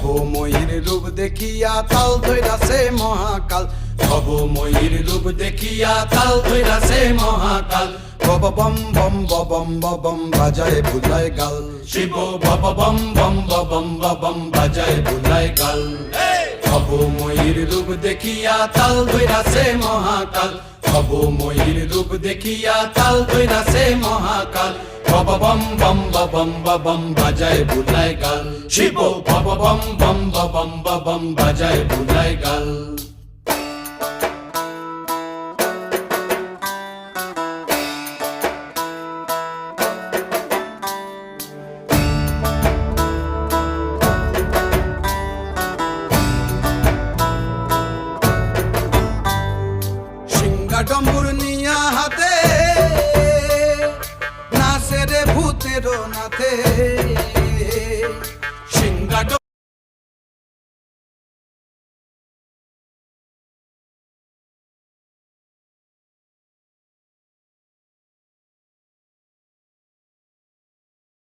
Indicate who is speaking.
Speaker 1: ভবময়ীর রূপ দেখিয়া তাল ধইরাছে মহাকাল, ভবময়ীর রূপ দেখিয়া তাল ধইরাছে মহাকাল। বব বম বম বম বম বাজায় বুলায় গাল, শিব বব বম বম বম বম বাজায় বুলায় গাল। ভবময়ীর রূপ দেখিয়া তাল ধইরাছে মহাকাল, ভবময়ীর রূপ দেখিয়া তাল ধইরাছে মহাকাল। বব বম বম বম বাজায় বুলায় গাল, শিব বব বম বম বম বাজায় বুলায় গাল। ডম্বুর নিয়া হাতে নাচে রে ভূতের নাথে,